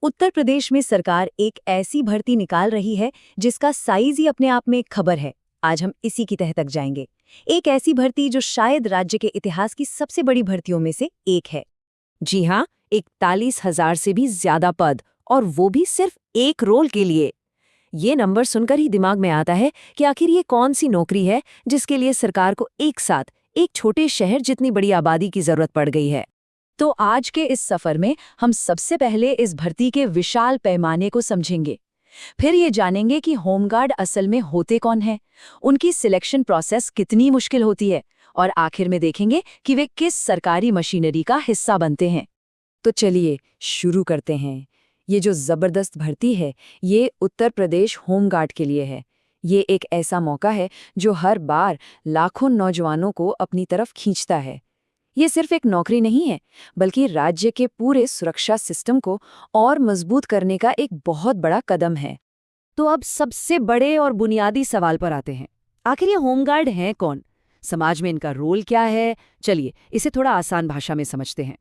उत्तर प्रदेश में सरकार एक ऐसी भर्ती निकाल रही है जिसका साइज ही अपने आप में एक खबर है। आज हम इसी की तह तक जाएंगे। एक ऐसी भर्ती जो शायद राज्य के इतिहास की सबसे बड़ी भर्तियों में से एक है। जी हाँ, 41,000 से भी ज्यादा पद, और वो भी सिर्फ एक रोल के लिए। ये नंबर सुनकर ही दिमाग में आता है कि आखिर ये कौन सी नौकरी है जिसके लिए सरकार को एक साथ एक छोटे शहर जितनी बड़ी आबादी की जरूरत पड़ गई है। तो आज के इस सफर में हम सबसे पहले इस भर्ती के विशाल पैमाने को समझेंगे। फिर ये जानेंगे कि होमगार्ड असल में होते कौन हैं, उनकी सिलेक्शन प्रोसेस कितनी मुश्किल होती है, और आखिर में देखेंगे कि वे किस सरकारी मशीनरी का हिस्सा बनते हैं। तो चलिए शुरू करते हैं। ये जो जबरदस्त भर्ती है, ये उत्तर प्रदेश होमगार्ड के लिए है। ये एक ऐसा मौका है जो हर बार लाखों नौजवानों को अपनी तरफ खींचता है। ये सिर्फ एक नौकरी नहीं है, बल्कि राज्य के पूरे सुरक्षा सिस्टम को और मजबूत करने का एक बहुत बड़ा कदम है। तो अब सबसे बड़े और बुनियादी सवाल पर आते हैं। आखिर ये होमगार्ड हैं कौन? समाज में इनका रोल क्या है? चलिए इसे थोड़ा आसान भाषा में समझते हैं।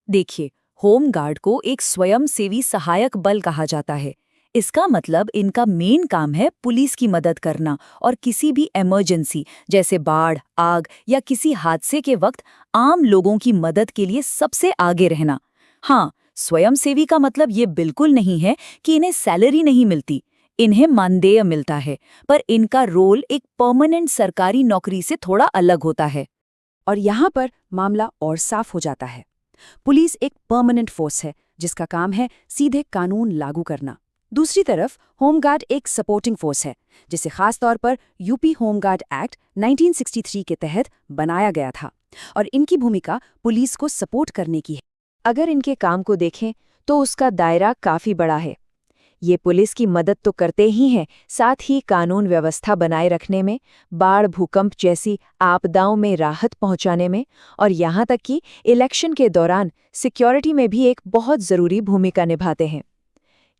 देखिए, होमगार्ड को एक स्वयंसेवी सहायक बल कहा जाता है। इसका मतलब इनका मेन काम है पुलिस की मदद करना, और किसी भी इमरजेंसी जैसे बाढ़, आग या किसी हादसे के वक्त आम लोगों की मदद के लिए सबसे आगे रहना। हाँ, स्वयंसेवी का मतलब ये बिल्कुल नहीं है कि इन्हें सैलरी नहीं मिलती। इन्हें मानदेय मिलता है, पर इनका रोल एक परमानेंट सरकारी नौकरी से थोड़ा अलग होता है। और यहाँ पर मामला और साफ हो जाता है। पुलिस एक परमानेंट फोर्स है जिसका काम है सीधे कानून लागू करना। दूसरी तरफ होमगार्ड एक सपोर्टिंग फोर्स है जिसे खास तौर पर यूपी होमगार्ड एक्ट 1963 के तहत बनाया गया था, और इनकी भूमिका पुलिस को सपोर्ट करने की है। अगर इनके काम को देखें तो उसका दायरा काफी बड़ा है। ये पुलिस की मदद तो करते ही हैं, साथ ही कानून व्यवस्था बनाए रखने में, बाढ़, भूकंप जैसी आपदाओं में राहत पहुंचाने में, और यहाँ तक कि इलेक्शन के दौरान सिक्योरिटी में भी एक बहुत जरूरी भूमिका निभाते हैं।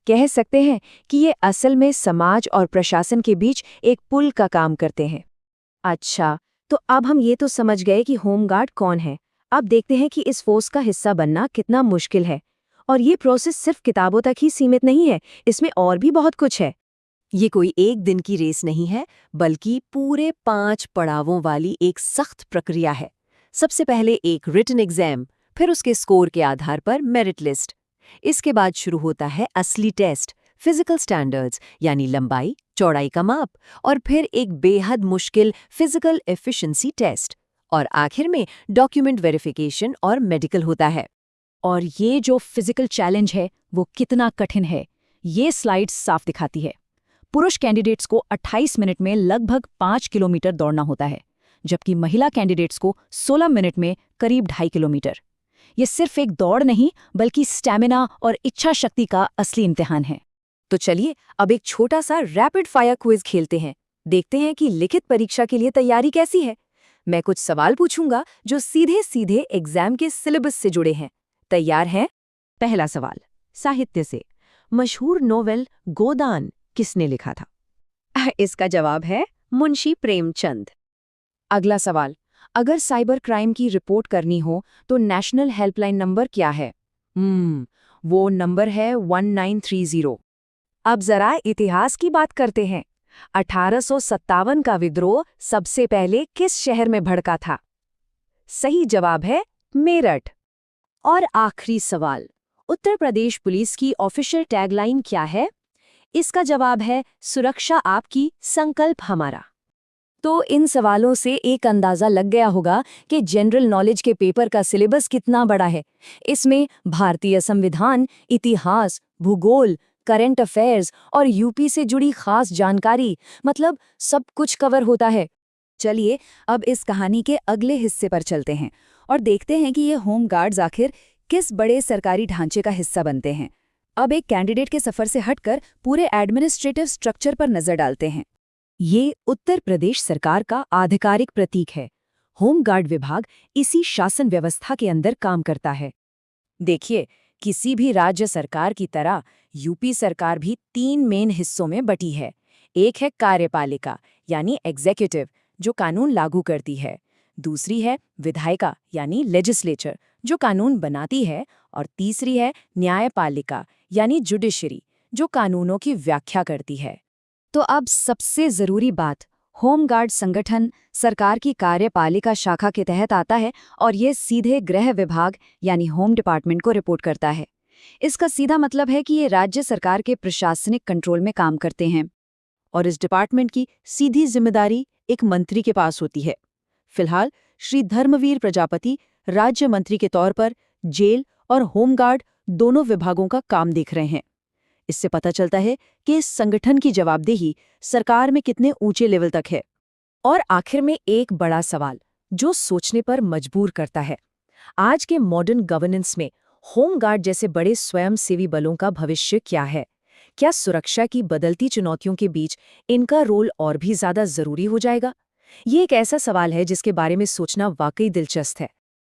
कह सकते हैं कि ये असल में समाज और प्रशासन के बीच एक पुल का काम करते हैं। अच्छा, तो अब हम ये तो समझ गए कि होमगार्ड कौन है। अब देखते हैं कि इस फोर्स का हिस्सा बनना कितना मुश्किल है। और ये प्रोसेस सिर्फ किताबों तक ही सीमित नहीं है, इसमें और भी बहुत कुछ है। ये कोई एक दिन की रेस नहीं है, बल्कि पूरे 5 पड़ावों वाली एक सख्त प्रक्रिया है। सबसे पहले एक रिटन एग्जाम, फिर उसके स्कोर के आधार पर मेरिट लिस्ट। इसके बाद शुरू होता है असली टेस्ट, फिजिकल स्टैंडर्ड्स यानी लंबाई चौड़ाई का माप, और फिर एक बेहद मुश्किल फिजिकल एफिशिएंसी टेस्ट, और आखिर में डॉक्यूमेंट वेरिफिकेशन और मेडिकल होता है। और ये जो फिजिकल चैलेंज है वो कितना कठिन है, ये स्लाइड्स साफ दिखाती है। पुरुष कैंडिडेट्स को 28 मिनट में लगभग 5 किलोमीटर दौड़ना होता है, जबकि महिला कैंडिडेट्स को 16 मिनट में करीब 2.5 किलोमीटर। ये सिर्फ एक दौड़ नहीं, बल्कि स्टैमिना और इच्छा शक्ति का असली इम्तिहान है। तो चलिए अब एक छोटा सा रैपिड फायर क्विज खेलते हैं। देखते हैं कि लिखित परीक्षा के लिए तैयारी कैसी है। मैं कुछ सवाल पूछूंगा जो सीधे सीधे एग्जाम के सिलेबस से जुड़े हैं। तैयार हैं? पहला सवाल, साहित्य से मशहूर नोवेल गोदान किसने लिखा था? इसका जवाब है मुंशी प्रेमचंद। अगला सवाल, अगर साइबर क्राइम की रिपोर्ट करनी हो तो नेशनल हेल्पलाइन नंबर क्या है? वो नंबर है 1930। अब जरा इतिहास की बात करते हैं। 1857 का विद्रोह सबसे पहले किस शहर में भड़का था? सही जवाब है मेरठ। और आखिरी सवाल, उत्तर प्रदेश पुलिस की ऑफिशियल टैगलाइन क्या है? इसका जवाब है सुरक्षा आपकी, संकल्प हमारा। तो इन सवालों से एक अंदाजा लग गया होगा कि जनरल नॉलेज के पेपर का सिलेबस कितना बड़ा है। इसमें भारतीय संविधान, इतिहास, भूगोल, करंट अफेयर्स और यूपी से जुड़ी खास जानकारी, मतलब सब कुछ कवर होता है। चलिए अब इस कहानी के अगले हिस्से पर चलते हैं और देखते हैं कि ये होमगार्ड्स आखिर किस बड़े सरकारी ढांचे का हिस्सा बनते हैं। अब एक कैंडिडेट के सफर से हटकर पूरे एडमिनिस्ट्रेटिव स्ट्रक्चर पर नजर डालते हैं। ये उत्तर प्रदेश सरकार का आधिकारिक प्रतीक है। होमगार्ड विभाग इसी शासन व्यवस्था के अंदर काम करता है। देखिए, किसी भी राज्य सरकार की तरह यूपी सरकार भी 3 मेन हिस्सों में बटी है। एक है कार्यपालिका यानी एग्जीक्यूटिव, जो कानून लागू करती है। दूसरी है विधायिका यानी लेजिस्लेचर, जो कानून बनाती है, और तीसरी है न्यायपालिका यानी जुडिशरी, जो कानूनों की व्याख्या करती है। तो अब सबसे जरूरी बात, होमगार्ड संगठन सरकार की कार्यपालिका शाखा के तहत आता है और ये सीधे गृह विभाग यानी होम डिपार्टमेंट को रिपोर्ट करता है। इसका सीधा मतलब है कि ये राज्य सरकार के प्रशासनिक कंट्रोल में काम करते हैं। और इस डिपार्टमेंट की सीधी जिम्मेदारी एक मंत्री के पास होती है। फिलहाल श्री धर्मवीर प्रजापति राज्य मंत्री के तौर पर जेल और होमगार्ड दोनों विभागों का काम देख रहे हैं। इससे पता चलता है कि इस संगठन की जवाबदेही सरकार में कितने ऊंचे लेवल तक है। और आखिर में एक बड़ा सवाल जो सोचने पर मजबूर करता है, आज के मॉडर्न गवर्नेंस में होमगार्ड जैसे बड़े स्वयंसेवी बलों का भविष्य क्या है? क्या सुरक्षा की बदलती चुनौतियों के बीच इनका रोल और भी ज्यादा जरूरी हो जाएगा? ये एक ऐसा सवाल है जिसके बारे में सोचना वाकई दिलचस्प है।